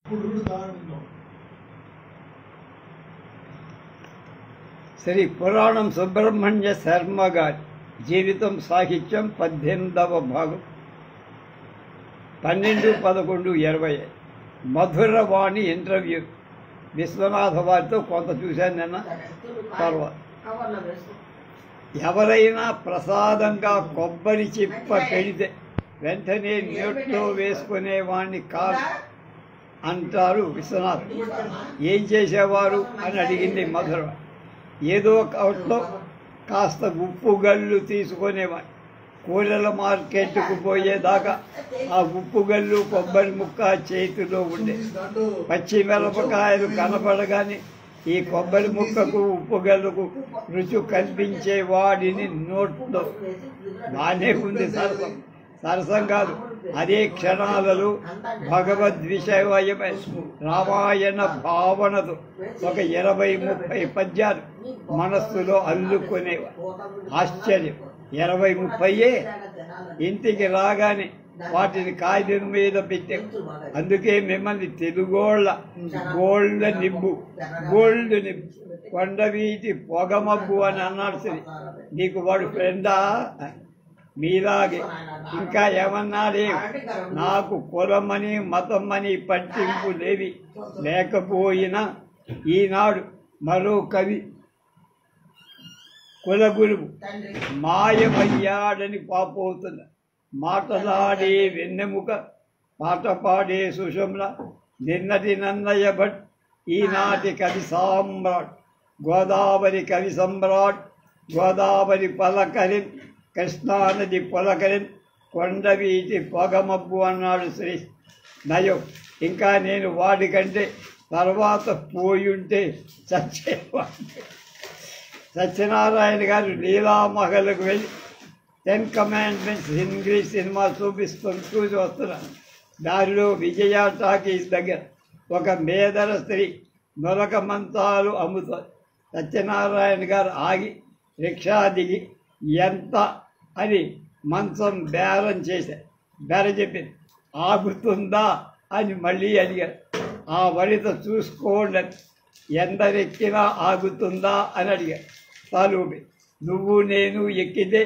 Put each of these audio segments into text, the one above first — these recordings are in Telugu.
శ్రీ పురాణం సుబ్రహ్మణ్య శర్మ గారి జీవితం సాహిత్యం 18వ భాగం 12/11/20 మధురవాణి ఇంటర్వ్యూ విశ్వనాథ వారితో కొంత చూశాను నిన్న. తర్వాత ఎవరైనా ప్రసాదంగా కొబ్బరి చిప్ప పెడితే వెంటనే నోట్లో వేసుకునేవాణ్ణి కాదు అంటారు విశ్వనాథ్. ఏం చేసేవారు అని అడిగింది మధుర. ఏదో ఒకట్లో కాస్త ఉప్పు గళ్ళు తీసుకునేవాడు. కూరల మార్కెట్కు పోయేదాకా ఆ ఉప్పు గళ్ళు కొబ్బరి ముక్క చేతిలో ఉండే. పచ్చి మిరపకాయలు కనపడగానే ఈ కొబ్బరి ముక్కకు ఉప్పు గల్లుకు రుచి కల్పించేవాడిని నోట్లో. బానే ఉంది సరసం. సరసం కాదు, అదే క్షణాలలో భగవద్విషయమై రామాయణ భావనతో ఒక 20-30 పద్యాలు మనస్సులో అల్లుకునేవా. ఆశ్చర్యం, 20-30 ఇంటికి రాగానే వాటిని కాగితం మీద పెట్టాం. అందుకే మిమ్మల్ని తెలుగోళ్ళ గోల్డ్ నిబ్బు కొండవీటి పొగమబ్బు అని అన్నాడు. సరే, నీకు వాడు ఫ్రెండా? మీలాగే ఇంకా ఏమన్నాడే. నాకు కులమని మతమని పట్టింపు లేకపోయినా ఈనాడు మరో కవి కులగురువు మాయమయ్యాడని పాపోతున్న మాటలాడే వెన్నెముక పాట పాడే సుషమ్ల నిన్నటి నన్నయ్య భట్ ఈనాటి కవి సామ్రాట్ గోదావరి కవి సమ్రాట్ గోదావరి పలకరిన్ కృష్ణానది పొలకరిన్ కొండవీటి పొగమబ్బు అన్నాడు శ్రీ నయం. ఇంకా నేను వాడికంటే తర్వాత పోయుంటే చచ్చేవాడు. సత్యనారాయణ గారు లీలామహల్కు వెళ్ళి 10 కమాండ్మెంట్స్ ఇంగ్లీష్ సినిమా చూసి వస్తున్నాను. దారిలో విజయ టాకీస్ దగ్గర ఒక మేదర స్త్రీ నొలక మంచాలు అమ్ముతారు. సత్యనారాయణ గారు ఆగి రిక్షా దిగి ఎంత అని మంచం బేరం చేశారు. బేర చెప్పింది. ఆగుతుందా అని మళ్ళీ అడిగారు. ఆ వనిత చూసుకోండి, ఎందరెక్కినా ఆగుతుందా అని అడిగారు. తాలూబి నువ్వు నేను ఎక్కితే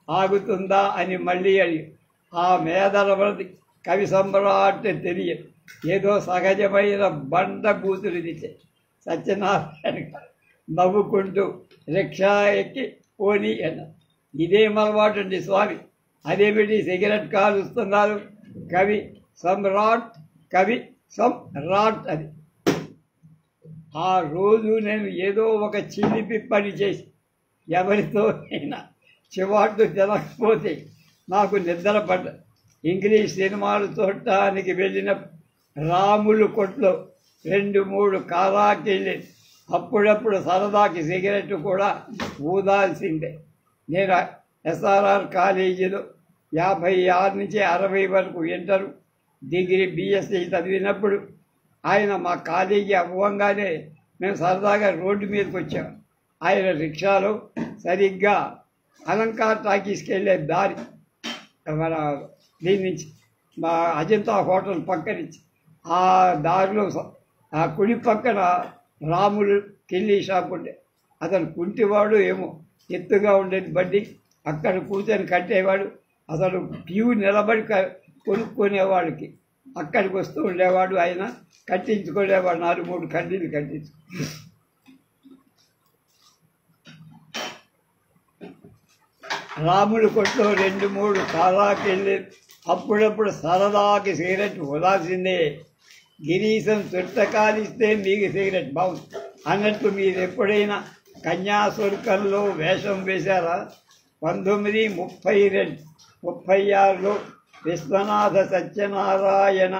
ఆగుతుందా అని మళ్ళీ అడిగారు. ఆ మేదరవతి కవి సమ్రాట్ తెలియదు. ఏదో సహజమైన బండ బూతులు తెచ్చే. సత్యనారాయణ గారు నవ్వుకుంటూ రిక్షా ఎక్కి పోనీ అన్నారు. ఇదేం అలవాటు అండి స్వామి, అదేమిటి సిగరెట్ కాలుస్తున్నారు? కవి సమ్రాట్ అది. ఆ రోజు నేను ఏదో ఒక చిలిపి పని చేసి ఎవరితో అయినా చివాట్లు తినకపోతే నాకు నిద్ర పడ్డ. ఇంగ్లీష్ సినిమాలు చూడటానికి వెళ్ళిన రాములు కొట్లో 2-3 కారాకెళ్ళి అప్పుడప్పుడు సరదాకి సిగరెట్ కూడా ఊదాల్సిందే. నేను ఎస్ఆర్ఆర్ కాలేజీలో 56 నుంచి 60 వరకు ఇంటరు, డిగ్రీ, బిఎస్సీ చదివినప్పుడు ఆయన మా కాలేజీ అవ్వంగానే మేము సరదాగా రోడ్డు మీదకి వచ్చాము. ఆయన రిక్షాలో సరిగ్గా అలంకార్ టాకీస్కి వెళ్ళే దారి మన దీని నుంచి మా అజంతా హోటల్ పక్క నుంచి ఆ దారిలో ఆ కుడి పక్కన రాములు కిల్లీ షాప్ ఉండే. అతను కుంటివాడు ఏమో, ఎత్తుగా ఉండేది బండి. అక్కడ కూర్చొని కట్టేవాడు. అసలు క్యూ నిలబడి కొనుక్కునేవాడికి అక్కడికి వస్తూ ఉండేవాడు. ఆయన కట్టించుకునేవాడు. 4-3 కడ్డీలు కట్టించు. రాములు కొట్లో 2-3 కాలాకెళ్ళి అప్పుడప్పుడు సరదాకి సిగరెట్ వదాల్సిందే. గిరీశం చుట్టకాలిస్తే మీకు సిగరెట్ బాగుంది అన్నట్టు మీరు ఎప్పుడైనా కన్యాశుల్కంలో వేషం వేశారా? 1932-36లో విశ్వనాథ సత్యనారాయణ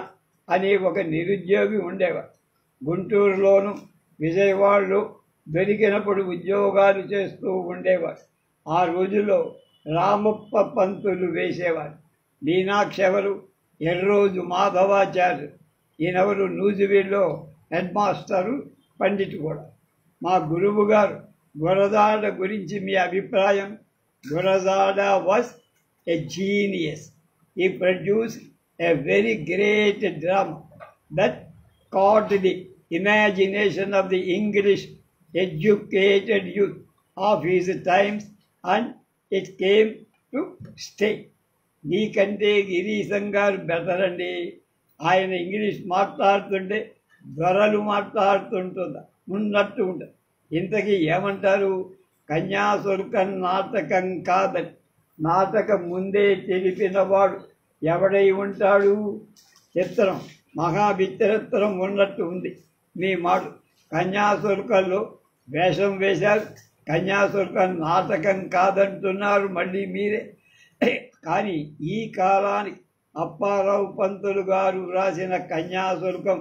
అనే ఒక నిరుద్యోగి ఉండేవాడు. గుంటూరులోను విజయవాడలో దొరికినప్పుడు ఉద్యోగాలు చేస్తూ ఉండేవాడు. ఆ రోజుల్లో రామప్ప పంతులు వేసేవాడు. మీనాక్షి ఎవరు? ఎర్రోజు మాధవాచార్య. ఈయనెవరు? నూజివీడులో హెడ్ మాస్టరు, పండిట్ కూడా. మా గురువు గారు గురజాడ గురించి మీ అభిప్రాయం? Gurajada was a genius. He produced a very great drama that caught the imagination of the English educated youth of his times, and it came to stay. నీకంటే గిరీశం గారు బెటర్ అండి. ఆయన ఇంగ్లీష్ మాట్లాడుతుంటే దొరలు మాట్లాడుతుంటుందా ఉన్నట్టు ఉంటుంది. ఇంతకీ ఏమంటారు? కన్యాశుల్కం నాటకం కాదని. నాటకం ముందే తెలిపినవాడు ఎవడై ఉంటాడు? చిత్రం మహావిచిత్రం ఉన్నట్టు ఉంది మీ మాట. కన్యాశుల్కంలో వేషం వేశారు, కన్యాశుల్కం నాటకం కాదంటున్నారు మళ్ళీ మీరే. కానీ ఈ కాలానికి అప్పారావు పంతులు గారు రాసిన కన్యాశుల్కం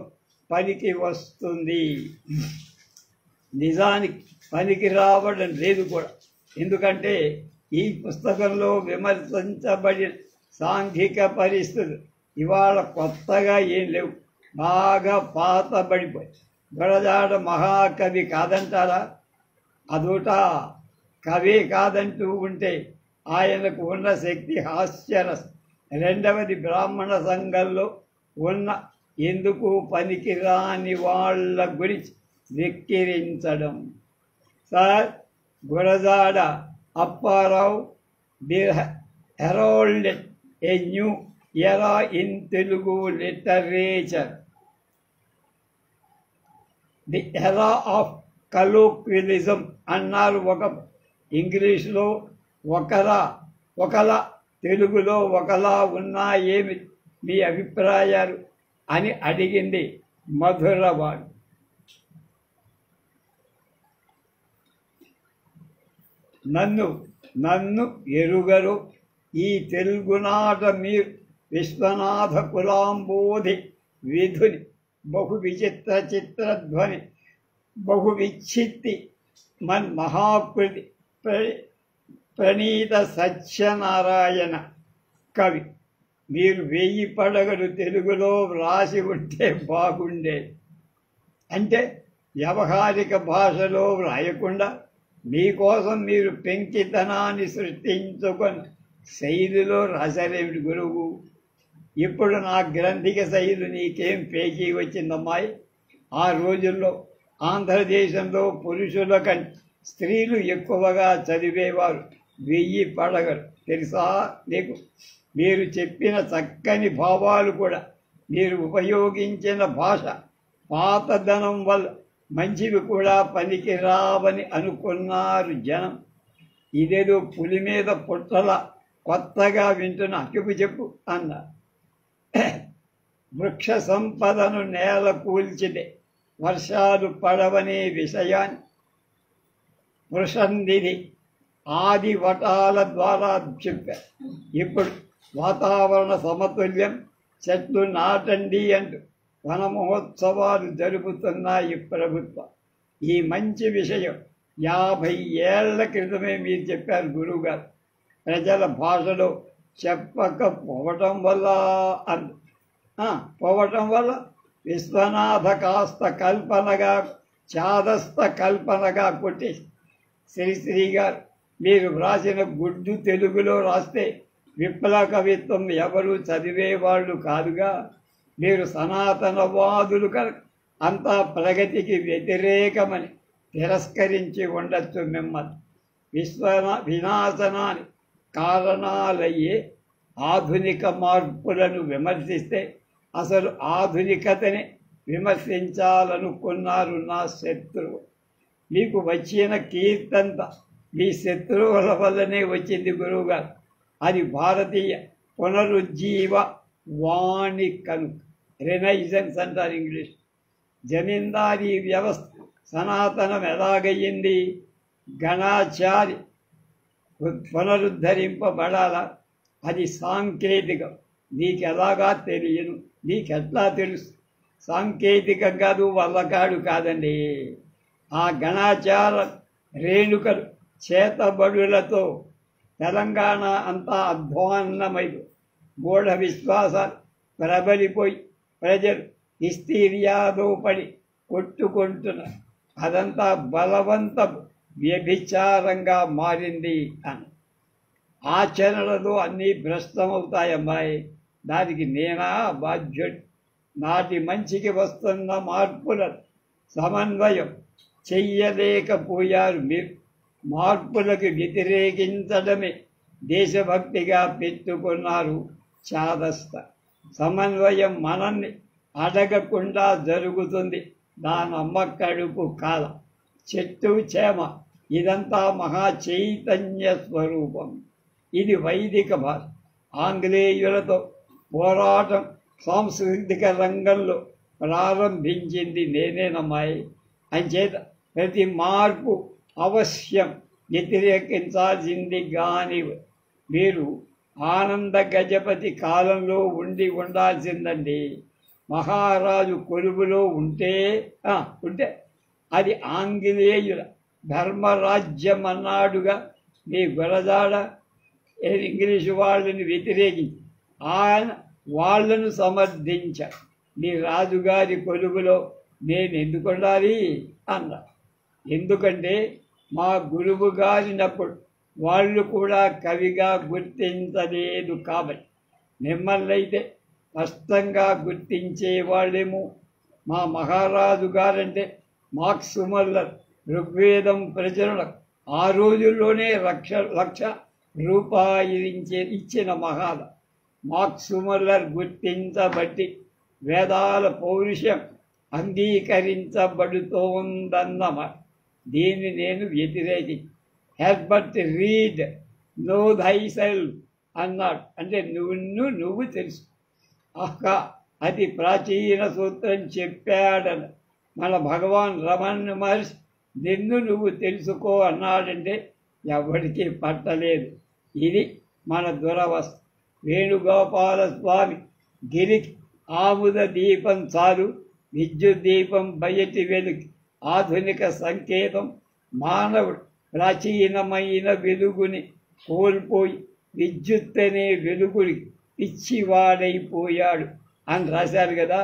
పనికి వస్తుంది. నిజానికి పనికి రావడం లేదు కూడా. ఎందుకంటే ఈ పుస్తకంలో విమర్శించబడిన సాంఘిక పరిస్థితులు ఇవాళ కొత్తగా ఏం లేవు, బాగా పాతబడిపోయి. గురజాడ మహాకవి కాదంటారా? అదొట కవి కాదంటూ ఉంటే ఆయనకు ఉన్న శక్తి హాస్యరస. రెండవది బ్రాహ్మణ సంఘంలో ఉన్న ఎందుకు పనికిరాని వాళ్ళ గురించి వెక్కిరించడం. Sir, Gurajada Apparao heralded a new era in Telugu literature. The era of colloquialism అన్నారు. ఒక ఇంగ్లీష్లో ఒకలా తెలుగులో ఒకలా ఉన్నా ఏమి మీ అభిప్రాయాలు అని అడిగింది మధురవాడు. నన్ను ఎరుగరు ఈ తెలుగునాట మీరు విశ్వనాథ కులాంబోధి విధుని బహు విచిత్ర చిత్రధ్వని బహు విచ్చిత్తి మన్మహాకృతి ప్రణీత సత్యనారాయణ కవి. మీరు 1000 పడగలు తెలుగులో వ్రాసి ఉంటే బాగుండేది. అంటే వ్యవహారిక భాషలో వ్రాయకుండా మీకోసం మీరు పెంకితనాన్ని సృష్టించుకొని శైలిలో రాశారేమిటి గురువు? ఇప్పుడు నా గ్రంథిక శైలి నీకేం పేచీ వచ్చిందమ్మాయి? ఆ రోజుల్లో ఆంధ్రదేశంలో పురుషుల కంటే స్త్రీలు ఎక్కువగా చదివేవారు. 1000 పడగలు తెలుసా నీకు? మీరు చెప్పిన చక్కని భావాలు కూడా, మీరు ఉపయోగించిన భాష పాతదనం వల్ల మంచివి కూడా పనికి రావని అనుకున్నారు జనం. ఇదేదో పులి మీద పుట్టల కొత్తగా వింటున్న చెప్పు అన్నారు. వృక్ష సంపదను నేల కూల్చితే వర్షాలు పడవనే విషయాన్ని వృషందిది ఆది వటాల ద్వారా చెప్పారు. ఇప్పుడు వాతావరణ సమతుల్యం, చెట్లు నాటండి అంటూ వన మహోత్సవాలు జరుపుతున్నాయి ప్రభుత్వం. ఈ మంచి విషయం 50 ఏళ్ల క్రితమే మీరు చెప్పారు గురువుగారు. ప్రజల భాషలో చెప్పకపోవటం వల్ల విశ్వనాథ కాస్త కల్పనగా చాదస్త కల్పనగా కొట్టేసి శ్రీశ్రీ గారు మీరు వ్రాసిన గుడ్డు తెలుగులో రాస్తే విప్లవ కవిత్వం ఎవరు చదివేవాళ్ళు కాదుగా. మీరు సనాతనవాదులు కనుక అంతా ప్రగతికి వ్యతిరేకమని తిరస్కరించి ఉండొచ్చు. మిమ్మల్ని వినాశనానికి కారణాలయ్యే ఆధునిక మార్పులను విమర్శిస్తే అసలు ఆధునికతని విమర్శించాలనుకున్నారు నా శత్రువు. మీకు వచ్చిన కీర్తంతా మీ శత్రువుల వల్లనే వచ్చింది గురువుగారు. అది భారతీయ పునరుజ్జీవ వాణి కనుక. రెనైజెన్స్ అంటారు ఇంగ్లీష్. జమీందారీ వ్యవస్థ సనాతనం ఎలాగయ్యింది? గణాచారి పునరుద్ధరింపబడాలా? అది సాంకేతికం. నీకెలాగా తెలియను? నీకెట్లా తెలుసు? సాంకేతికం కాదు, వల్లకాడు కాదండి. ఆ గణాచార రేణుకలు చేతబడులతో తెలంగాణ అంతా అధ్వాన్నమైపు మూఢ విశ్వాసాలు ప్రబలిపోయి ప్రజలు హిస్టీరియాలో పడి కొట్టుకుంటున్నారు. అదంతా బలవంతపు వ్యభిచారంగా మారింది అని. ఆచరణలో అన్నీ భ్రష్టమవుతాయమ్మాయి. దానికి నేనా బాధ్యుడు? నాటి మంచికి వస్తున్న మార్పుల సమన్వయం చెయ్యలేకపోయారు మీరు. మార్పులకు వ్యతిరేకించడమే దేశభక్తిగా పెట్టుకున్నారు చాదస్త. సమన్వయం మనల్ని అడగకుండా జరుగుతుంది. దానమ్మ కడుపు కాల, చెట్టు చేమ ఇదంతా మహా చైతన్య స్వరూపం. ఇది వైదిక భాష. ఆంగ్లేయులతో పోరాటం సాంస్కృతిక రంగంలో ప్రారంభించింది నేనేనమ్మాయి. అంచేత ప్రతి మార్పు అవశ్యం వ్యతిరేకించాల్సింది. గాని మీరు ఆనంద గజపతి కాలంలో ఉండాల్సిందండి. మహారాజు కొలువులో ఉంటే అది ఆంగ్లేయుల ధర్మరాజ్యం అన్నాడుగా. మీ గురజాడ ఇంగ్లీషు వాళ్ళని వ్యతిరేకించి ఆయన వాళ్లను సమర్థించారు. మీ రాజుగారి కొలువులో నేను ఎందుకు ఉండాలి అన్నారు. ఎందుకంటే మా గురువు గారినప్పుడు వాళ్ళు కూడా కవిగా గుర్తించలేదు కాబట్టి. మిమ్మల్ని అయితే స్పష్టంగా గుర్తించేవాళ్ళేమో. మా మహారాజు గారంటే మార్క్స్ ముల్లర్ ఋగ్వేదం ప్రచురణకు ఆ రోజుల్లోనే లక్ష రూపాయలు ఇచ్చిన మహాద మార్క్స్ ముల్లర్ గుర్తించబట్టి వేదాల పౌరుషం అంగీకరించబడుతోందన్నమాట. దీన్ని నేను వ్యతిరేకించి Herbert Read know thyself అన్నాడు. అంటే నువ్వు తెలుసు. అతి ప్రాచీన సూత్రం చెప్పాడన మన భగవాన్ రమణ మహర్షి నువ్వు తెలుసుకో అన్నాడంటే ఎవరికి పట్టలేదు. ఇది మన దురవస్థ. వేణుగోపాల స్వామి గిరికి ఆముద దీపం చాలు, విద్యుత్ దీపం బయటి వెలుగు. ఆధునిక సంకేతం మానవుడు ప్రాచీనమైన వెలుగుని కోల్పోయి విద్యుత్ అనే వెలుగుని పిచ్చివాడైపోయాడు అని రాశారు కదా.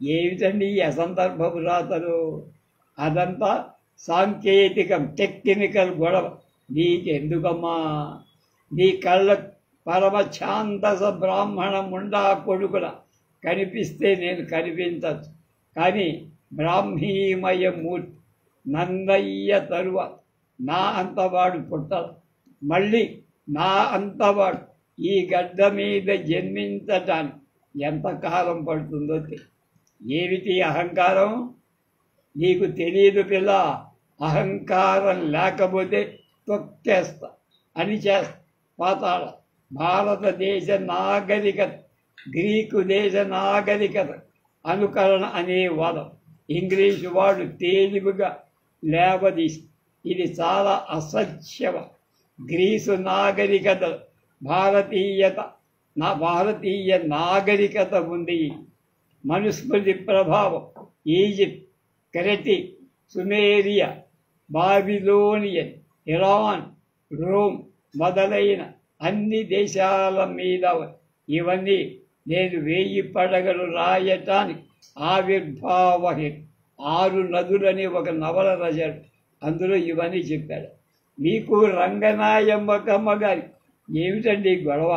ఏమిటండి ఈ అసందర్భపు రాతలు? అదంతా సాంకేతికం, టెక్నికల్ గొడవ. నీకెందుకమ్మా? నీ కళ్ళ పరమఛాందస బ్రాహ్మణ ముండా కొడుకుల కనిపిస్తే నేను కనిపించచ్చు. కానీ బ్రాహ్మీమయ మూర్తి నన్నయ్య తరువాత నా అంతవాడు పుట్టదు. మళ్ళీ నా అంతవాడు ఈ గడ్డ మీద జన్మించటానికి ఎంతకాలం పడుతుందో ఏమిటి అహంకారం? నీకు తెలియదు పిల్ల. అహంకారం లేకపోతే తొక్కేస్తా అని చేస్తా పాతాళ. భారతదేశ నాగరికత గ్రీకు దేశ నాగరికత అనుకరణ అనే వాదం ఇంగ్లీషు వాడు తేలికగా లేవదీసి ఇది చాలా అసత్యవ. గ్రీసు నాగరికత భారతీయ నాగరికత ఉంది. మనుస్మృతి ప్రభావం Egypt, Crete, Sumeria, Babylonian, Iran, Rome మొదలైన అన్ని దేశాల మీద ఇవన్నీ నేను 1000 పడగలు రాయటానికి ఆవిర్భావహి 6 నదులని ఒక నవల రాశాడు. అందులో ఇవన్నీ చెప్పాడు. మీకు రంగనాయమ్మకమ్మ గారి ఏమిటండి గొడవ?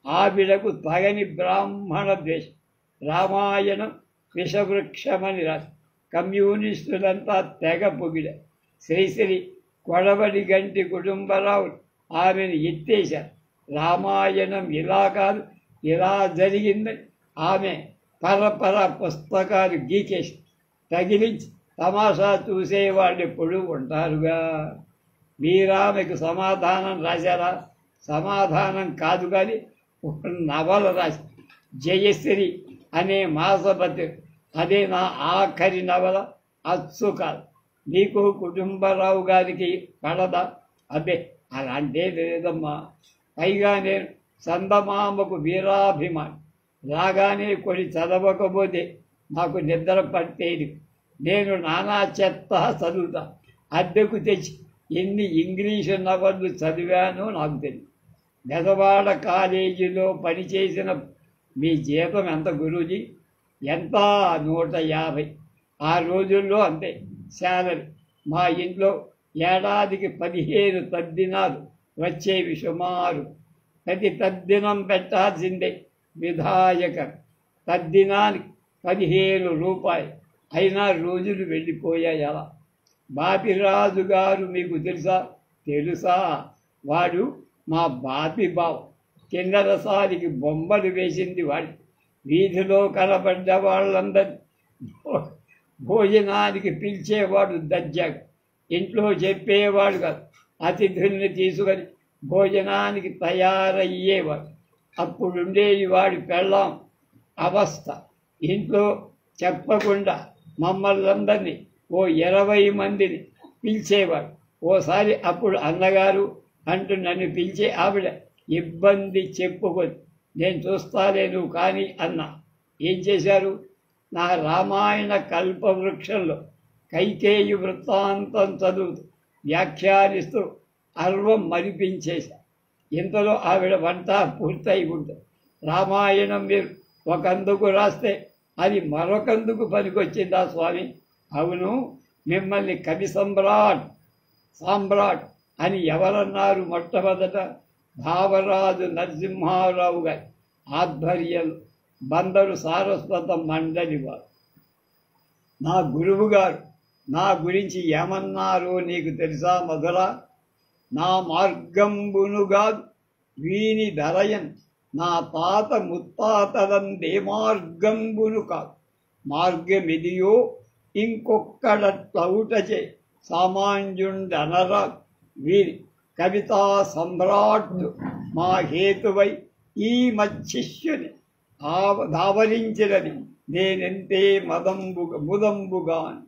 ఆవిడకు తగని బ్రాహ్మణ ద్వేషం. రామాయణం విషవృక్షమని రాసి కమ్యూనిస్టులంతా తెగ పొగిడ. శ్రీశ్రీ కొడవడి గంటి కుటుంబరావు ఆమెను ఎత్తేశారు. రామాయణం ఇలా కాదు, ఇలా జరిగిందని ఆమె పరపర పుస్తకాలు గీకేసి తగిలించి తమాషా చూసేవాళ్ళు ఎప్పుడు ఉంటారుగా. మీరామెకు సమాధానం రాశారా? సమాధానం కాదు కానీ ఒక నవల రాసి జయశ్రీ అనే మాసపత్రి. అదే నా ఆఖరి నవల. అచ్చు కాదు. నీకు కుటుంబరావు గారికి పడదా? అబ్బే అలాంటే లేదమ్మా. పైగా నేను చందమామకు వీరాభిమాని. రాగానే కొన్ని చదవకపోతే నాకు నిద్ర పట్టేది. నేను నానా చెత్త చదువుతా. అద్దెకు తెచ్చి ఎన్ని ఇంగ్లీషు నవళ్ళు చదివానో నాకు తెలియదు. బెజవాడ కాలేజీలో పనిచేసిన మీ జీతం ఎంత గురూజీ? ఎంత? 150. ఆ రోజుల్లో అంతే శాలరీ. మా ఇంట్లో ఏడాదికి 15 తద్దినాలు వచ్చేవి సుమారు. ప్రతి తద్దినం పెట్టాల్సిందే విధాయక. తద్దినానికి రూపాయలు అయినా రోజులు వెళ్ళిపోయాయి. అలా బాపిరాజు గారు మీకు తెలుసా? వాడు మా బాపి బావ. కిన్నరసానికి బొమ్మలు వేసింది వాడి. వీధిలో కనబడ్డ వాళ్ళందరి భోజనానికి పిలిచేవాడు దర్జాగా. ఇంట్లో చెప్పేవాడు కాదు. అతిథుల్ని తీసుకొని భోజనానికి తయారయ్యేవాడు. అప్పుడుండేది వాడి పెళ్ళాం అవస్థ. ఇంట్లో చెప్పకుండా మమ్మల్ందరినీ ఓ 20 మందిని పిలిచేవాడు. ఓసారి అప్పుడు అన్నగారు అంటూ నన్ను పిలిచే ఆవిడ ఇబ్బంది చెప్పుకొని, నేను చూస్తాలే నువ్వు కానీ అన్నా. ఏం చేశారు? నా రామాయణ కల్పవృక్షంలో కైకేయి వృత్తాంతం చదువుతూ వ్యాఖ్యానిస్తూ అర్వం మరిపించేశా. ఇంతలో ఆవిడ వంట పూర్తయి ఉంటుంది. రామాయణం మీరు ఒకందుకు రాస్తే అది మరొకందుకు పనికొచ్చిందా స్వామి? అవును, మిమ్మల్ని కవి సామ్రాట్ అని ఎవరన్నారు? మొట్టమొదట భావరాజు నరసింహారావు గారి ఆధ్వర్యంలో బందరు సారస్వత మండలి వారు. నా గురువు గారు నా గురించి ఏమన్నారో నీకు తెలుసా మొదలా? నా మార్గంబునుగాదు వీని ధరయన్, నా తాత ముత్తాతలందే మార్గంబును కాదు. మార్గమిదియో ఇంకొక్కడట్లౌటచే సామాన్యుండనరా. వీరి కవితా సమ్రాట్ మా హేతువై ఈ మచ్చిష్యుని దావరించినది నేనెంతే ముదంబుగాను.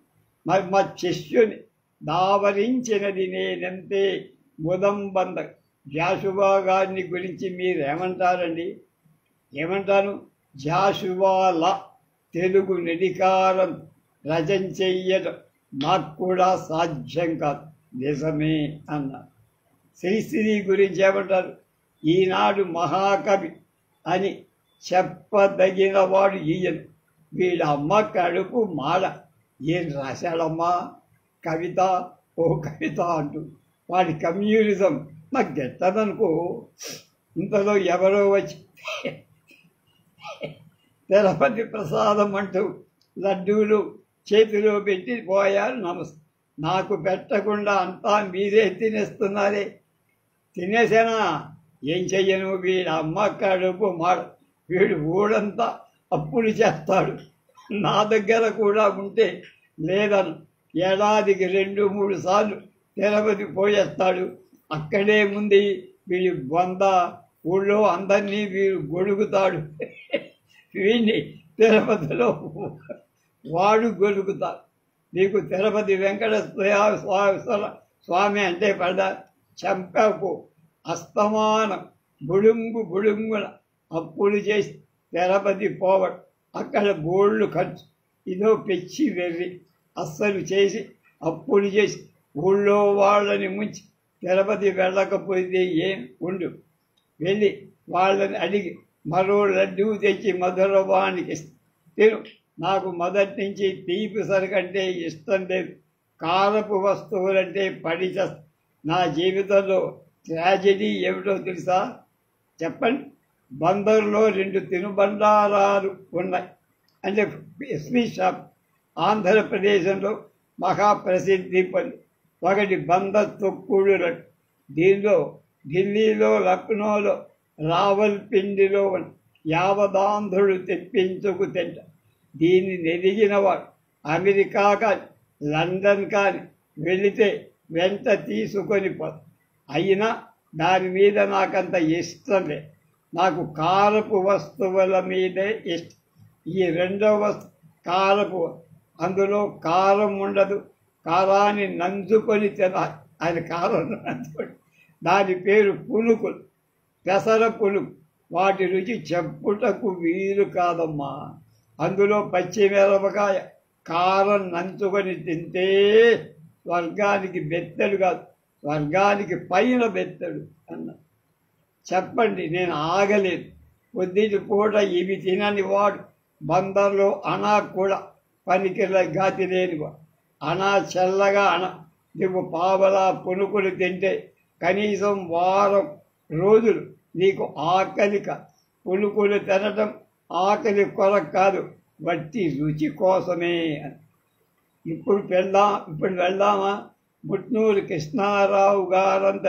మచ్చిష్యుని దావరించినది నేనెంతే ముదంబంద. జాషువా గారిని గురించి మీరేమంటారండి? ఏమంటాను? జాషువాల తెలుగు నిడికారం రచన నాకు కూడా సాధ్యం కాదు. నిజమే అన్నారు. శ్రీశ్రీ గురించి ఏమంటారు? ఈనాడు మహాకవి అని చెప్పదగిన వాడు ఈయన. వీళ్ళ అమ్మ కడుపు మాడ. ఏం రాశాడమ్మా కవిత, ఓ కవిత అంటూ. వాడి కమ్యూనిజం నాకు గెట్టదనుకో. ఇంతలో ఎవరో వచ్చి తిరుపతి ప్రసాదం అంటూ లడ్డూలు చేతిలో పెట్టి పోయారు. నాకు పెట్టకుండా అంతా మీరే తినేస్తున్నారే. తినేసానా? ఏం చెయ్యను? వీడి అమ్మ కడుపు మాడ. వీడు ఊడంతా అప్పులు చేస్తాడు. నా దగ్గర కూడా ఉంటే లేదను. ఏడాదికి 2-3 సార్లు తిరుపతి పోయేస్తాడు. అక్కడే ముందు వీడి బొంద ఊళ్ళో అందరినీ వీడు గొడుగుతాడు. వీడిని తిరుపతిలో వాడు గొడుగుతాడు. నీకు తిరుపతి వెంకటేశ్వర స్వామి అంటే పడ్డా చంపకు. అస్తమానం బుడుంగున అప్పులు చేసి తిరుపతి పోవడం. అక్కడ గోళ్ళు ఖర్చు. ఇదో పెచ్చి వెర్రి. అస్సలు చేసి అప్పులు చేసి ఊళ్ళో వాళ్ళని ముంచి తిరుపతి వెళ్ళకపోతే ఏం ఉండు. వెళ్ళి వాళ్ళని అడిగి మరో లడ్డూ తెచ్చి మధురవానికి తిను. నాకు మొదటి నుంచి తీపి సరుకంటే ఇష్టం లేదు. కారపు వస్తువులంటే నా జీవితంలో ట్రాజెడీ ఏమిటో తెలుసా? చెప్పండి. బందరులో 2 తినుబండారాలు ఉన్నాయి. అంటే స్వీట్ షాప్ ఆంధ్రప్రదేశంలో మహాప్రసిద్ధి పొంది. ఒకటి బందర్ తొక్కుడు రొట్టె. దీనిలో ఢిల్లీలో, లక్నోలో, రావల్పిండిలో యావదాంధ్రుడు తెప్పించుకు తింట. దీన్ని నెరిగినవాడు అమెరికా కానీ లండన్ కానీ వెళితే వెంట తీసుకొని పోదు. అయినా దాని మీద నాకంత ఇష్టం లేదు. నాకు కారపు వస్తువుల మీదే ఇష్టం. ఈ రెండవ వస్తువు కారపు. అందులో కారం ఉండదు. కారాన్ని నంచుకొని తినాలి. అది కారం నంచుకొని. దాని పేరు పులుకులు, పెసర పులుకు. వాటి రుచి చెప్పుటకు వీలు కాదమ్మా. అందులో పచ్చిమిరపకాయ కారం నంచుకొని తింటే స్వర్గానికి బెత్తడు కాదు, స్వర్గానికి పైన బెత్తడు అన్న. చెప్పండి, నేను ఆగలేదు. కొద్దిటి పూట ఇవి తినని వాడు బందర్లో అనా కూడా పనికిల గాతి లేనివాడు. అనా చల్లగా నువ్వు పావలా పునుకులు తింటే కనీసం వారం రోజులు నీకు ఆకలిక. పునుకులు తినటం ఆకలి కొరకు కాదు, వట్టి రుచి కోసమే. ఇప్పుడు వెళ్దామా? ముట్నూరు కృష్ణారావు గారంత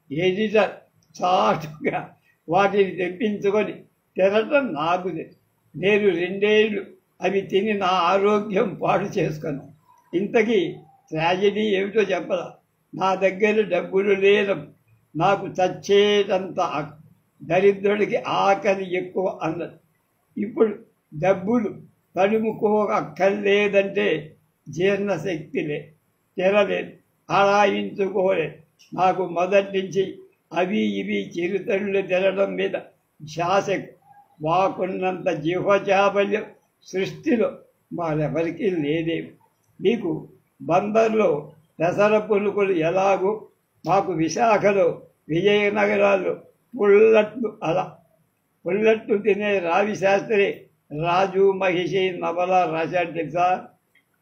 ఎడిటర్ చాటుగా వాటిని తెప్పించుకొని తినటం నాకు నేను 2 ఏళ్ళు అవి తిని నా ఆరోగ్యం పాడు చేసుకున్నాను. ఇంతకీ ట్రాజెడీ ఏమిటో చెప్పరా? నా దగ్గర డబ్బులు లేదు, నాకు చచ్చేటంత దరిద్రుడికి ఆకలి ఎక్కువ అన్నది. ఇప్పుడు డబ్బులు తడుముకోక్కర్లేదంటే జీర్ణశక్తిలే తినలేదు, ఆరాయించుకోలేదు. నాకు మొదటి నుంచి అవి ఇవి చిరుతళ్ళు తినడం మీద ధ్యాస. వాకున్నంత జీవచాబల్యం సృష్టిలో మరెవరికీ లేదేమి. మీకు బందర్లో పెసర పులుకులు ఎలాగో మాకు విశాఖలో విజయనగరాల్లో పుల్లట్లు తినే రావి శాస్త్రి రాజు మహిషి నవల రాశాడు తెలుసా.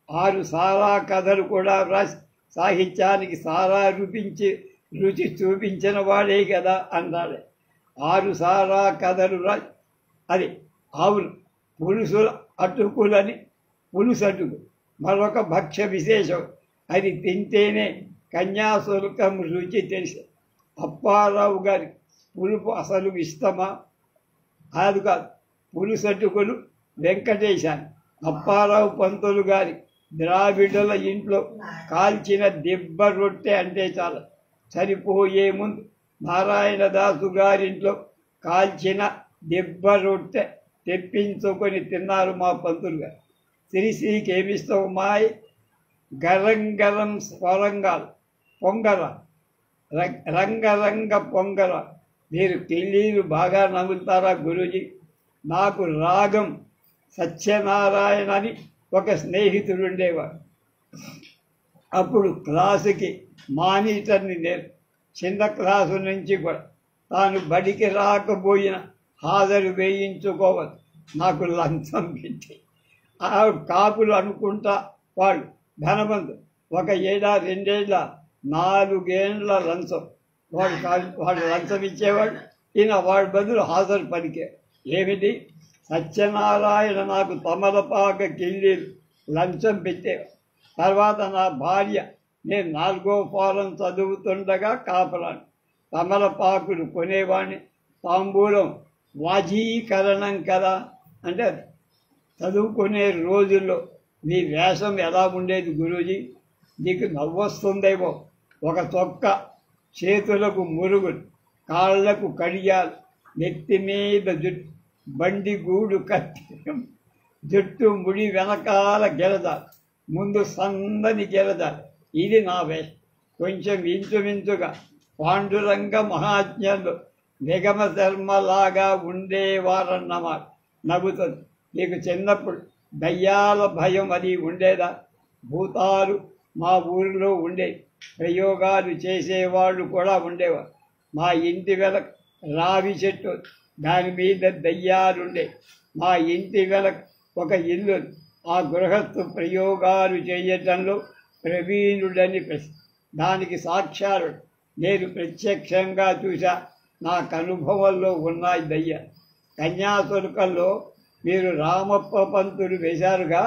6 సారా కథలు కూడా రాసి సాహిత్యానికి సారా రుచి చూపించిన వాడే కదా అన్నాడు. 6 సారా కథలు రాసి అది ఆవులు పులుసుల అటుకులని పులుసటుకు మరొక భక్ష్య విశేషం. అది తింటేనే కన్యాశుల్కం రుచి తెలిసి. అప్పారావు గారి పులుపు అసలు ఇష్టమా? అది కాదు, పులుసటుకులు వెంకటేశాన్ని. అప్పారావు పంతులు గారి ద్రావిడుల ఇంట్లో కాల్చిన దిబ్బ రొట్టె అంటే చాలా. సరిపోయే ముందు నారాయణదాసు గారింట్లో కాల్చిన దిబ్బ రొట్టె తెప్పించుకొని తిన్నారు మా పంతులు గారు. శ్రీశ్రీకి ఏమిస్తావు మాయ్? గరం గరం స్వరంగాలు పొంగర, రంగరంగ పొంగర. మీరు కిళ్ళీలు బాగా నమ్ముతారా గురూజీ? నాకు రాగం సత్యనారాయణ అని ఒక స్నేహితుడు ఉండేవాడు. అప్పుడు క్లాసుకి మానిటర్ని చిన్న క్లాసు నుంచి కూడా తాను బడికి రాకపోయిన హాజరు వేయించుకోవచ్చు. నాకు లంచం పెట్టి ఆ కాపులు అనుకుంటా వాళ్ళు ధనవంతు. 1 ఏడా 2 ఏళ్ళ 4 ఏళ్ళ లంచం వాడు లంచం ఇచ్చేవాడు. ఈయన వాడి బదులు హాజరు పలికే. ఏమిటి? సత్యనారాయణ నాకు తమలపాక కిళ్ళీలు లంచం పెట్టేవాడు. తర్వాత నా భార్య నేను 4వ ఫారం చదువుతుండగా కాపలాను తమలపాకులు కొనేవాడిని. తాంబూలం వాజీకరణం కదా అంటే చదువుకునే రోజుల్లో మీ వేషం ఎలా ఉండేది గురూజీ? నీకు నవ్వొస్తుందేమో. ఒక చొక్క, చేతులకు మురుగులు, కాళ్లకు కడియాలు, నెత్తి మీద జుట్టు, బండి గూడు కత్తి, జుట్టు ముడి వెనకాల గెలదాలు, ముందు సన్నని గెలదాలు. ఇది నా వేషం. కొంచెం ఇంచుమించుగా పాండురంగ మహాత్మ్యంలో నిగమ శర్మలాగా ఉండేవారన్నమాట. నవ్వుతుంది. నీకు చిన్నప్పుడు దయ్యాల భయం అది ఉండేదా? భూతాలు మా ఊరిలో ఉండేవి. ప్రయోగాలు చేసేవాళ్ళు కూడా ఉండేవారు. మా ఇంటి వెనక రావి చెట్టు, దాని మీద దయ్యాలుండే. మా ఇంటి వెనక ఒక ఇల్లు, ఆ గృహస్థు ప్రయోగాలు చేయటంలో ప్రవీణుడని దానికి సాక్ష్యాలు నేను ప్రత్యక్షంగా చూశా. నాకు అనుభవంలో ఉన్నాయి దయ్య. కన్యాశుల్కంలో మీరు రామప్ప పంతులు వేశారుగా,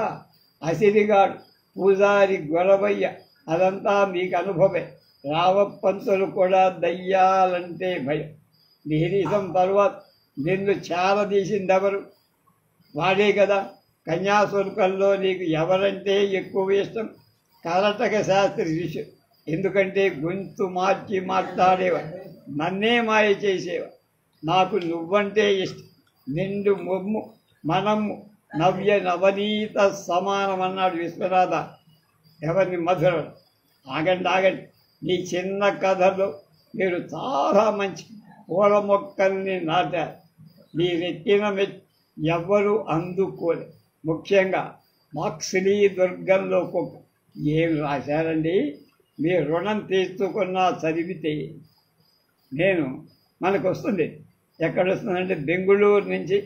అసిరిగాడు, పూజారి గొరవయ్య, అదంతా మీకు అనుభవే. రామప్పంతులు కూడా దయ్యాలంటే భయం. నిరీసం తర్వాత నిన్ను చారదీసిందెవరు? వాడే కదా. కన్యాశుల్కంలో నీకు ఎవరంటే ఎక్కువ ఇష్టం? కరటక శాస్త్రి శిష్యుడు. ఎందుకంటే గొంతు మార్చి మాట్లాడేవాడు, నన్నే మాయ చేసేవా. నాకు నువ్వంటే ఇష్టం. నిండు మొమ్ము మనము నవ్య నవనీత సమానమన్నాడు విశ్వనాథ. ఎవరిని మధురం. ఆగండి, నీ చిన్న కథలో మీరు చాలా మంచి పూల మొక్కల్ని నాటారు. మీ రెక్కిన ఎవ్వరూ అందుకోలే. ముఖ్యంగా మాక్సిలీ దుర్గంలో ఏం రాశారండి? మీ రుణం తీర్చుకున్నా చదివితే మనకు వస్తుంది. ఎక్కడ వస్తుందంటే బెంగుళూరు నుంచి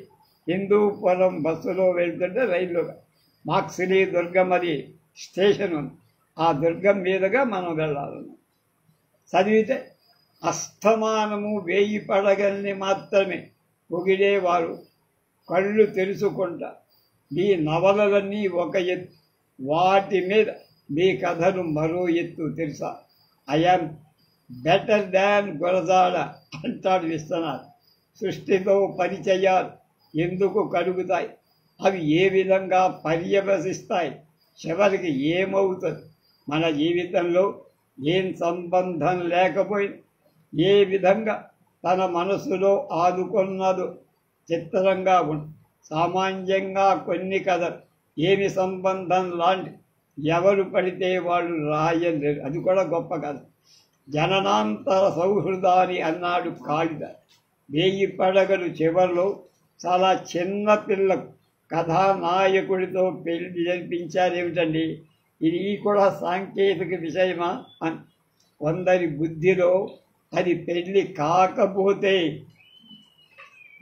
హిందూపురం బస్సులో వెళ్తుంటే రైల్లో మాక్సిలీ దుర్గం అది స్టేషన్ ఉంది. ఆ దుర్గం మీదుగా మనం వెళ్ళాలన్నా చదివితే అస్తమానము 1000 పడగల్ని మాత్రమే పొగిడేవారు కళ్ళు తెరుచుకుంటా మీ నవలలన్నీ ఒక ఎత్తు, వాటి మీద మీ కథను మరో ఎత్తు తెలుసా. ఐఆమ్ బెటర్ దాన్ గురజాడ అంటాడు విశ్వనాథ్. సృష్టితో పరిచయాలు ఎందుకు కలుగుతాయి, అవి ఏ విధంగా పర్యవసిస్తాయి, చివరికి ఏమవుతుంది, మన జీవితంలో ఏం సంబంధం లేకపోయినా ఏ విధంగా తన మనసులో ఆదుకున్నదో చిత్రంగా ఉంటుంది. సామాన్యంగా కొన్ని కథలు ఏమి సంబంధం లాంటి ఎవరు పడితే వాళ్ళు రాయలేరు. అది కూడా గొప్ప కథ. జననాంతర సౌహృదాన్ని అన్నాడు కాళిదాసు. 1000 పడగలు చివరిలో చాలా చిన్న పిల్లకు కథానాయకుడితో పెళ్లి జరిపించారేమిటండి, ఇది కూడా సాంకేతిక విషయమా అని కొందరి బుద్ధిలో అది పెళ్లి కాకపోతే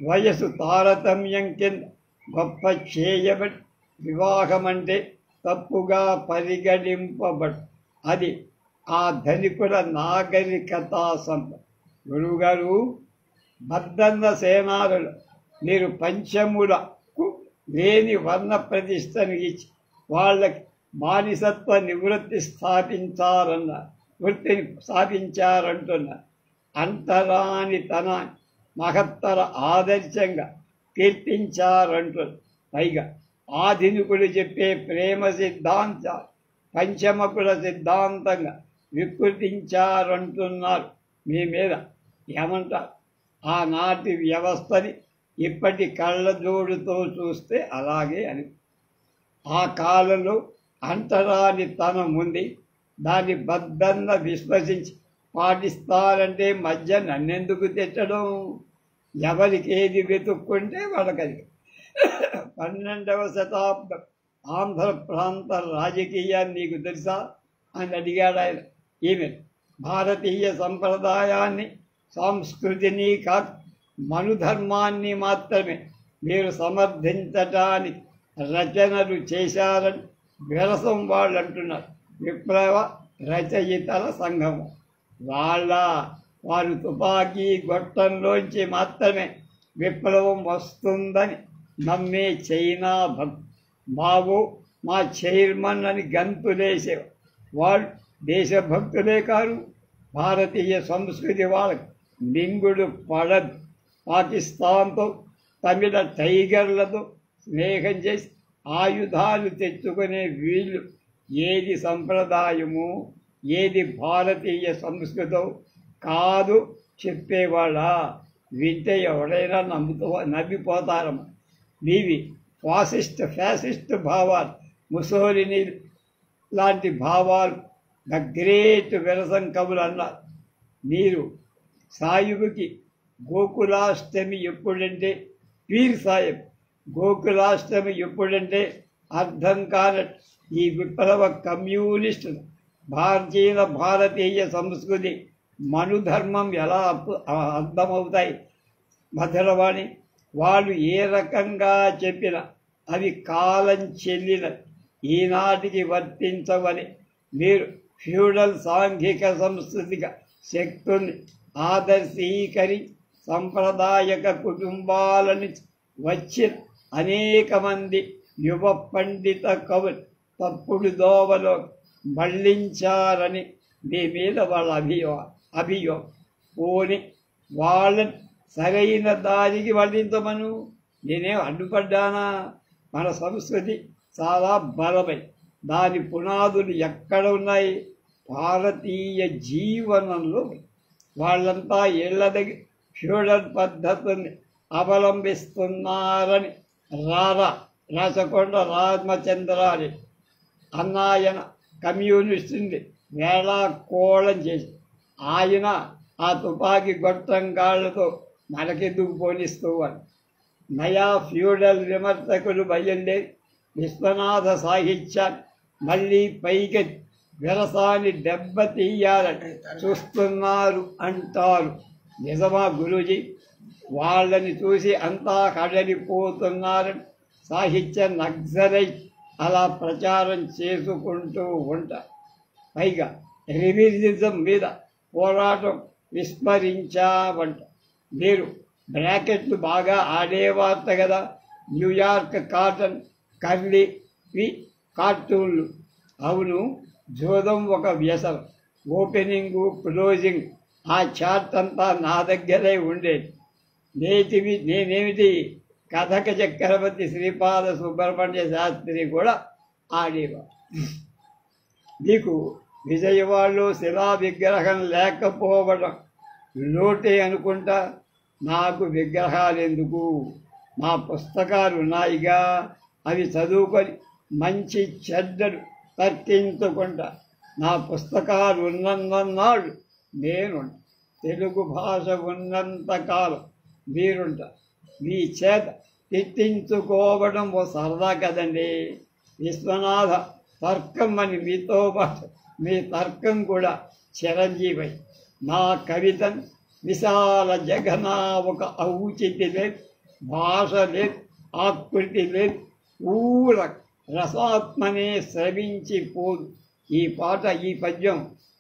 వయసు తారతమ్యం కింద గొప్ప చేయబడి వివాహం అంటే తప్పుగా పరిగణింపబడు. అది ఆ ధనికుల నాగరికతా సంపద. గురువుగారు, బద్దన్న సేనాలలో మీరు పంచములకు లేని వర్ణ ప్రతిష్టను ఇచ్చి వాళ్ళకి బానిసత్వ నివృత్తి వృత్తిని స్థాపించారంటున్నారు. అంతరాని తన మహత్తర ఆదర్శంగా కీర్తించారంటున్నారు. పైగా ఆధునికులు చెప్పే ప్రేమ సిద్ధాంత పంచమకుల సిద్ధాంతంగా వికృతించారంటున్నారు. మీ మీద ఏమంటారు? ఆనాటి వ్యవస్థని ఇప్పటి కళ్ళజోడుతో చూస్తే అలాగే అని. ఆ కాలంలో అంటరాని తనం ఉంది, దాన్ని బద్దన్న విశ్వసించి పాటిస్తారంటే మధ్య నన్నెందుకు తిట్టడం, ఎవరికి ఏది వెతుక్కుంటే వాళ్ళకది. 12వ శతాబ్దం ఆంధ్ర ప్రాంత రాజకీయాన్ని నీకు తెలుసా అని అడిగాడు ఆయన. ఈమె భారతీయ సంప్రదాయాన్ని సంస్కృతిని కాదు మనుధర్మాన్ని మాత్రమే మీరు సమర్థించటానికి రచనలు చేశారని విరసం వాళ్ళు అంటున్నారు. విప్లవ రచయితల సంఘము వారు తుపాకీ గొట్టంలోంచి మాత్రమే విప్లవం వస్తుందని నమ్మే చైనా భక్తు బాబు మా చైర్మన్ అని గంతులేసేవారు. వాళ్ళు దేశభక్తులే కారు. భారతీయ సంస్కృతి వాళ్ళకు మింగుడు పడదు. పాకిస్తాన్తో తమిళ టైగర్లతో స్నేహం చేసి ఆయుధాలు తెచ్చుకునే వీళ్ళు ఏది సంప్రదాయము, ఏది భారతీయ సంస్కృతం కాదు చెప్పేవాళ్ళ. వింటే ఎవడైనా నవ్విపోతారమ్మ. నీవి ఫ్యాసిస్ట్ భావాలు, ముసోలిని లాంటి భావాలు ద గ్రేట్ విరసం కవులు అన్నారు. మీరు సాయిబుకి గోకులాష్టమి ఎప్పుడంటే పీర్ సాహెబ్ గోకులాష్టమి ఎప్పుడంటే అర్థం కానట్టు ఈ విప్లవ కమ్యూనిస్టులు భారతీయ సంస్కృతి మనుధర్మం ఎలా అర్థమవుతాయి? భద్రవాణి వాళ్ళు ఏ రకంగా చెప్పినా అవి కాలం చెల్లిన ఈనాటికి వర్తించవని మీరు ఫ్యూడల్ సాంఘిక సంస్కృతిక శక్తుల్ని ఆదర్శీకరి సంప్రదాయక కుటుంబాలని వచ్చిన అనేక మంది యువ పండిత కవులు తప్పుడు దోవలో మళ్లించారని మీ మీద వాళ్ళ అభియోగం. పోని వాళ్ళని సరైన దారికి మళ్లించమను. నేనేం అడ్డుపడ్డానా? మన సంస్కృతి చాలా బలమై దాని పునాదులు ఎక్కడ ఉన్నాయి? భారతీయ జీవనంలో. వాళ్ళంతా ఇళ్ల దగ్గర ఫ్యూడల్ పద్ధతుల్ని అవలంబిస్తున్నారని రాచకొండ రామచంద్రారెడ్డి అన్నాయన కమ్యూనిస్టుని వేళాకోళం చేసి ఆయన ఆ తుపాకీ గొట్టంగాళ్లతో మనకెందుకు పోనిస్తూ అని నయా ఫ్యూడల్ విమర్శకులు బయలుదేరి విశ్వనాథ సాహిత్యాన్ని మళ్ళీ పైకి విరసాన్ని దెబ్బతీయాలని చూస్తున్నారు అంటారు. నిజమా గురూజీ? వాళ్ళని చూసి అంతా కడలిపోతున్నారని సాహిత్య నక్సలైట్ అలా ప్రచారం చేసుకుంటూ ఉంటారు. పైగా రివిజనిజం మీద పోరాటం విస్మరించామంట. మీరు బ్రాకెట్లు బాగా ఆడేవార్త కదా. న్యూయార్క్ కాటన్ కర్లీవి కార్టూన్లు. అవును, జోదం ఒక వ్యసనం. ఓపెనింగు క్లోజింగ్ ఆ చార్ట్ అంతా నా దగ్గరే ఉండేది. నేనేమిటి కథక చక్రవర్తి శ్రీపాద సుబ్రహ్మణ్య శాస్త్రి కూడా ఆడేవాడు. నీకు విజయవాడలో శిలా విగ్రహం లేకపోవడం లోటే అనుకుంటా. నాకు విగ్రహాలు ఎందుకు, మా పుస్తకాలు ఉన్నాయిగా, అవి చదువుకొని మంచి చెడ్డలు తర్కించుకుంటా. నా పుస్తకాలు ఉన్నన్నాళ్ళు నేనుంటా. తెలుగు భాష ఉన్నంతకాలం మీరుంటా. మీ చేత తిట్టించుకోవడం ఓ సరదా కదండి. విశ్వనాథ తర్కం అని మీతో పాటు మీ తర్కం కూడా చిరంజీవి. నా కవితను విశాల జగనా ఒక ఔచితి లేదు, భాష లేదు, ఆకృతి లేదు, ఊర రసాత్మనే శ్రవించిపోదు. ఈ పాట, ఈ పద్యం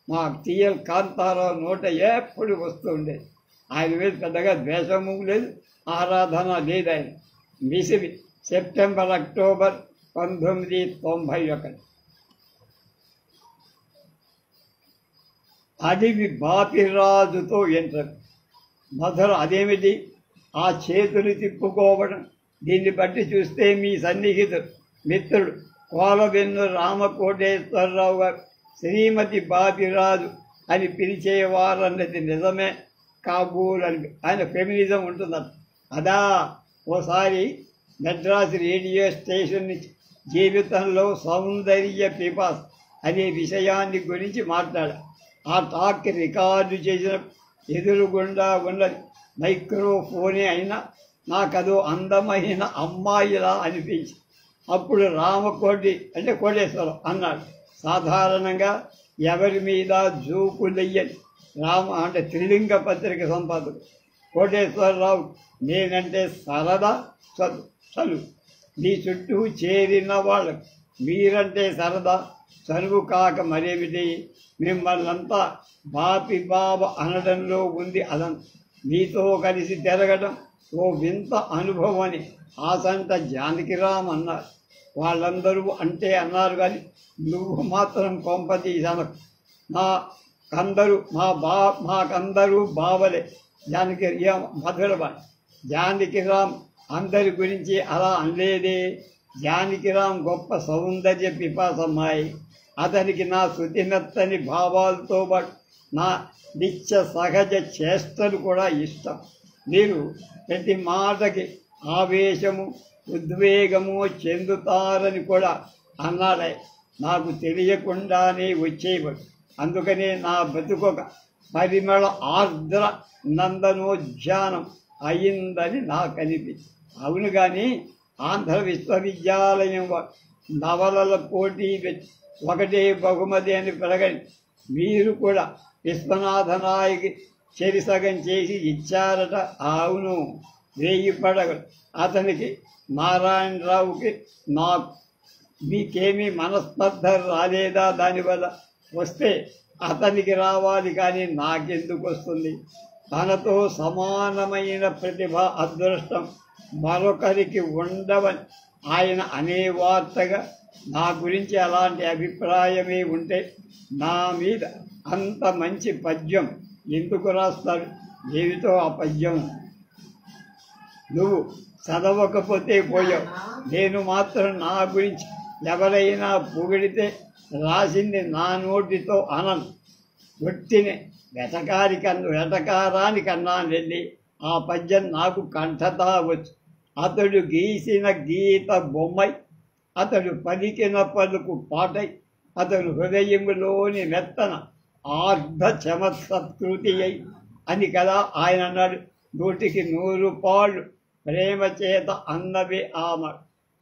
మా టిఎల్ కాంతారావు నోట ఎప్పుడు వస్తుండేది. ఆయన మీద పెద్దగా ద్వేషము లేదు, ఆరాధన లేదు. ఆయన మిసిరి సెప్టెంబర్ అక్టోబర్ 1991. అడివి బాపిరాజుతో ఎంటర్ మధుర. అదేమిటి ఆ చేతులు తిప్పుకోవడం? దీన్ని బట్టి చూస్తే మీ సన్నిహితుడు మిత్రుడు కోలబెన్ను రామకోటేశ్వరరావు గారు శ్రీమతి బాపిరాజు అని పిలిచేవారన్నది నిజమే కాబూలని. ఆయన ఫెమినిజం ఉంటుందట. అదా ఓసారి మెడ్రాస్ రేడియో స్టేషన్ నుంచి జీవితంలో సౌందర్య పిపాస్ అనే విషయాన్ని గురించి మాట్లాడా. ఆ టాక్ రికార్డు చేసిన ఎదురుగుండా ఉన్నది మైక్రోఫోనే అయినా నాకదో అందమైన అమ్మాయిలా అనిపించి అప్పుడు రామకోటి అంటే కోటేశ్వరం అన్నాడు. సాధారణంగా ఎవరి మీద జూకులయ్యని రామ అంటే త్రిలింగ పత్రిక సంపాదకుడు కోటేశ్వరరావు నేనంటే సరదా చదువు. మీ చుట్టూ చేరిన వాళ్ళకు మీరంటే సరదా చదువు కాక మరేమిటి? మిమ్మల్నంతా బాపి బాబ అనడంలో ఉంది అదంతా. మీతో కలిసి తిరగడం ఓ వింత అనుభవం అని ఆసంట జానకిరామ్ అన్నారు. వాళ్ళందరూ అంటే అన్నారు, కానీ నువ్వు మాత్రం కొంపతీసనకు. మాకందరూ బావలే. మధురబాణి జానకిరామ్ అందరి గురించి అలా అనలేదే. జానకిరామ్ గొప్ప సౌందర్య పిపాసమ్మాయి. అతనికి నా శృతిమెత్తని భావాలతో పాటు నా నిత్య సహజ చేష్టలు కూడా ఇష్టం. మీరు ప్రతి మాటకి ఆవేశము ఉద్వేగము చెందుతారని కూడా అన్నాడే. నాకు తెలియకుండానే వచ్చేవాడు. అందుకనే నా బతుకొక పరిమళ ఆర్ద్ర నందనోద్యానం అయిందని నాకు అనిపించింది. అవును, కానీ ఆంధ్ర విశ్వవిద్యాలయం నవలల పోటీ పెట్టి ఒకటే బహుమతి అని పెరగండి. మీరు కూడా విశ్వనాథ నాయకి చెరిసగం చేసి ఇచ్చారట. అవును, 1000 పడగలు. అతనికి నారాయణరావుకి నాకు మీకేమీ మనస్పర్ధ రాలేదా? దానివల్ల వస్తే అతనికి రావాలి, కానీ నాకెందుకు వస్తుంది? తనతో సమానమైన ప్రతిభ అదృష్టం మరొకరికి ఉండవని ఆయన అనే వార్తగా నా గురించి అలాంటి అభిప్రాయమే ఉంటే నా మీద అంత మంచి పద్యం ఎందుకు రాస్తారు? ఏమిటో ఆ పద్యం? నువ్వు చదవకపోతే పోయావు. నేను మాత్రం నా గురించి ఎవరైనా పొగిడితే రాసింది నా నోటితో అనను. ఒట్టినే వెటకారానికన్నా వెళ్ళి ఆ పద్యం నాకు కంఠతా వచ్చు. అతడు గీసిన గీత బొమ్మై, అతడు పలికిన పలుకు పాటై, అతడు హృదయములోని మెత్తన ఆర్ధ చమత్కృతి అయి అని కదా ఆయన అన్నాడు. 100కి 100 పాళ్ళు ప్రేమ చేత అన్నవే ఆమె.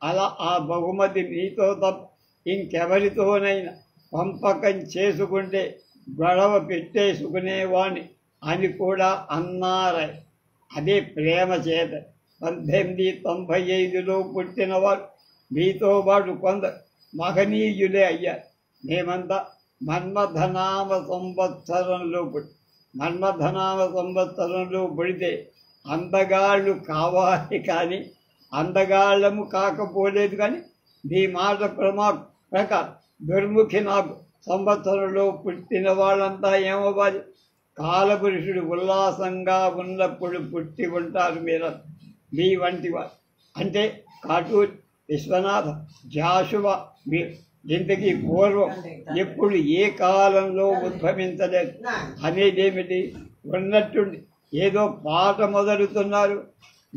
అలా ఆ బహుమతి మీతో తప్ప ఇంకెవరితోనైనా పంపకం చేసుకుంటే గొడవ పెట్టేసుకునేవాణ్ణి అని కూడా అన్నారే. అదే ప్రేమ చేత. 1895లో పుట్టినవారు మీతో పాటు కొందరు మహనీయులే అయ్యారు. మేమంతా మన్మథనామ సంవత్సరంలో పుడితే అందగాళ్ళు కావాలి, కానీ అందగాళ్ళము కాకపోలేదు. కానీ నీ మాట ప్రకారం దుర్ముఖి నాకు సంవత్సరంలో పుట్టిన వాళ్ళంతా ఏమవ్వాలి? కాలపురుషుడు ఉల్లాసంగా ఉన్నప్పుడు పుట్టి ఉంటారు మీరు మీ వంటి వారు. అంటే కాటూరి విశ్వనాథ, జాషువా మీరు ఇంతకీ పూర్వం ఎప్పుడు ఏ కాలంలో ఉద్భవించలేదు అనేదేమిటి? ఉన్నట్టుండి ఏదో పాట మొదలుతున్నారు.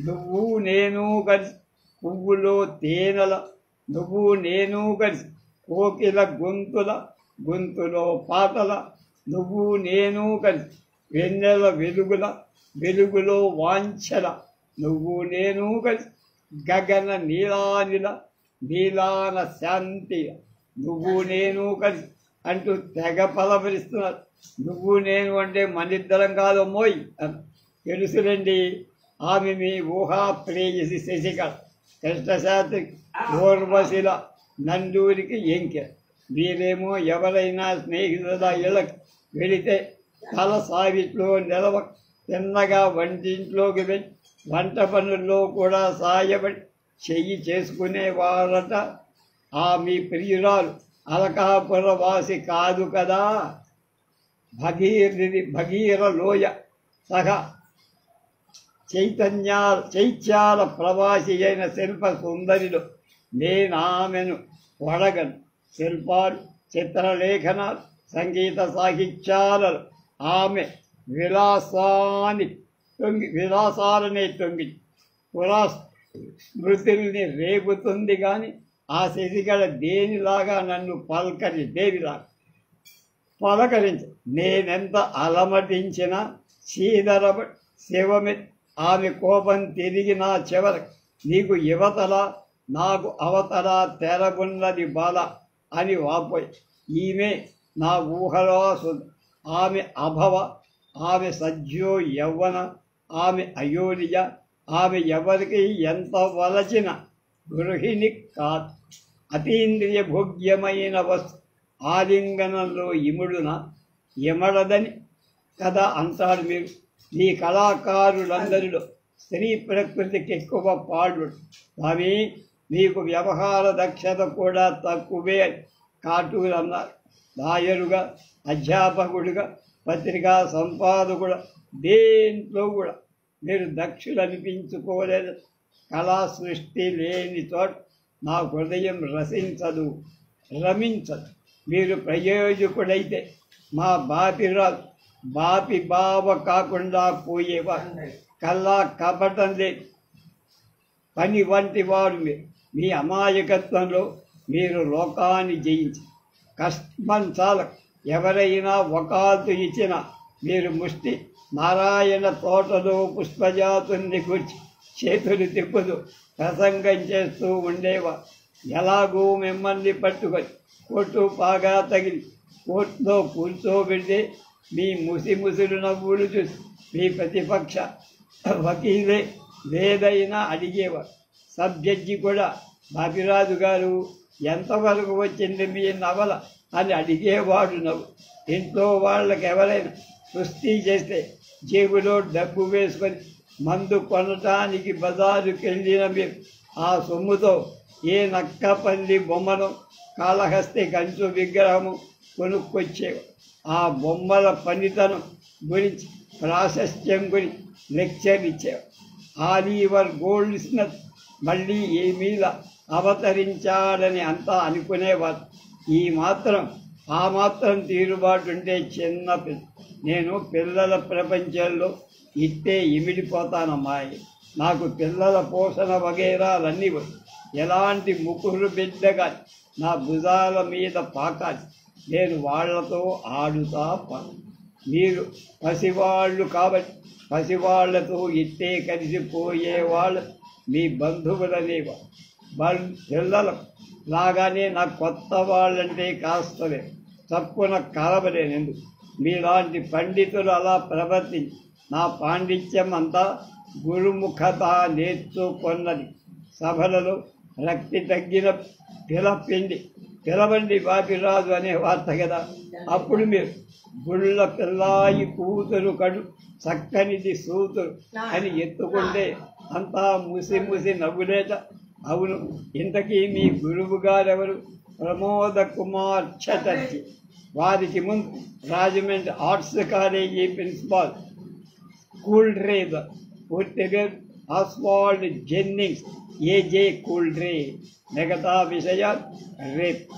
నువ్వు నేను కలిసి పువ్వులో తేనెల, నువ్వు నేను కలిసి కోకిల గొంతులో పాటల, నువ్వు నేను కలిసి వెన్నెల వెలుగులో వాంఛల, నువ్వు నేను కలిసి గగన నీలాన శాంతి, నువ్వు నేను కలిసి అంటూ తెగ పలవరిస్తున్నారు. నువ్వు నేను అంటే మనిద్దరం కాదమ్మోయ్ అని తెలుసులండి. ఆమె మీ ఊహా ప్రేయసి శశికళ, కృష్ణశాస్త్రి, ఊర్వశిల, నందూరికి ఎంకె. మీరేమో ఎవరైనా స్నేహితుల ఇళ్ళకి వెళితే తల సావిట్లో నిలవ తిన్నగా వంటింట్లోకి వెళ్ళి వంట పనుల్లో కూడా సాయపడి చెయ్యి చేసుకునేవారట. ఆ మీ ప్రియురాలు అలకాపురవాసి కాదు కదా. భగీర లోయ సహా చైత్యాల ప్రవాసి అయిన శిల్ప సుందరిలో నేనామెను వడగను. శిల్పాలు, చిత్రలేఖనాలు, సంగీత సాహిత్యాలలో ఆమె విలాసాలనే తొంగి పురా స్మృతుల్ని రేపుతుంది. కానీ ఆ శశికళ దేనిలాగా నన్ను పలకరించి నేనెంత అలమటించినా శివమి ఆమె కోపం తిరిగి నా చివరికి నీకు యువతల నాకు అవతల తెరగున్నది బాల అని వాపోయి. ఈమె నా ఊహలో ఆమె అభవ, ఆమె సజ్జో యవ్వన, ఆమె అయోనిజ, ఆమె ఎవరికి ఎంత వలచిన గృహిణి కాదు. అతీంద్రియ భోగ్యమైన వస్తు ఆలింగనంలో ఇమడదని కదా అంటారు మీరు. ఈ కళాకారులందరిలో స్త్రీ ప్రకృతికి ఎక్కువ పాడు. స్వామి, మీకు వ్యవహార దక్షత కూడా తక్కువే అని కాటూరు అన్నారు. లాయరుగా, అధ్యాపకుడిగా, పత్రికా సంపాదకుడు, దేంట్లో కూడా మీరు దక్షులు అనిపించుకోలేదు. కళా సృష్టి లేని చోట నా హృదయం రమించదు. మీరు ప్రయోజకుడైతే మా బాపి బావ కాకుండా పోయేవారు. కల్లా కపటం లేదు పని వంటి వారు మీరు. మీ అమాయకత్వంలో మీరు లోకాన్ని జయించి కష్టం చాల ఎవరైనా వకాల్తు ఇచ్చినా మీరు ముష్టి నారాయణ తోటలో పుష్పజాతుల్ని కూర్చి చేతులు తిప్పుతూ ప్రసంగం చేస్తూ ఉండేవారు. ఎలాగూ మిమ్మల్ని పట్టుకొని కొట్టు పాగా తగిలి కోర్టులో కూర్చోబెడితే మీ ముసిముసులు నవ్వులు చూసి మీ ప్రతిపక్ష వకీలే లేదైనా అడిగేవారు. సబ్ జడ్జి కూడా బాపిరాజు గారు ఎంతవరకు వచ్చింది మీ నవల అని అడిగేవాడు. నవ్వు ఇంట్లో వాళ్ళకి ఎవరైనా సుస్థి చేస్తే జేబులో డబ్బు వేసుకొని మందు కొనటానికి బజారుకి వెళ్ళిన మీరు ఆ సొమ్ముతో ఏ నక్కపల్లి బొమ్మను, కాళహస్తి కంచు విగ్రహము కొనుక్కొచ్చేవారు. ఆ బొమ్మల పనితనం గురించి, ప్రాశస్త్యం గురించి లెక్చర్ ఇచ్చేవారు. ఆలివర్ గోల్డ్ స్మిత్ మళ్ళీ ఈ మీద అవతరించాడని అంతా అనుకునేవారు. ఆ మాత్రం తీరుబాటుంటే చిన్న నేను పిల్లల ప్రపంచంలో ఇట్టే ఇమిడిపోతానమ్మాయి. నాకు పిల్లల పోషణ వగైరాలన్నీ ఎలాంటి ముకురు బిడ్డగా నా భుజాల మీద పాకాలి. నేను వాళ్లతో ఆడుతా మీరు పసివాళ్ళు కాబట్టి పసివాళ్లతో ఇట్టే కలిసిపోయేవాళ్ళు మీ బంధువులనేవా. పిల్లల లాగానే నాకు కొత్త వాళ్ళంటే కాస్తలే తప్పున కలవలేనందుకు. మీలాంటి పండితులు అలా ప్రవర్తించి నా పాండిత్యం అంతా గురుముఖత నేర్చుకొన్నది. సభలలో రక్తి తగ్గిన పిలవండి బాపిరాజు అనే వార్త కదా. అప్పుడు మీరు గుళ్ళ పిల్లాయి కూతురు కడు చక్కనిది సూతురు అని ఎత్తుకుంటే అంతా ముసి నవ్వులేట అవును. ఇంతకీ మీ గురువు గారెవరు? ప్రమోద కుమార్ చటర్జీ. వారికి ముందు Rajahmundry arts college principal Couldrey. పూర్తి పేరు ఆస్వాల్డ్ జెన్నింగ్స్, ఏజే కూల్డ్రే. మిగతా విషయాలు రేపు.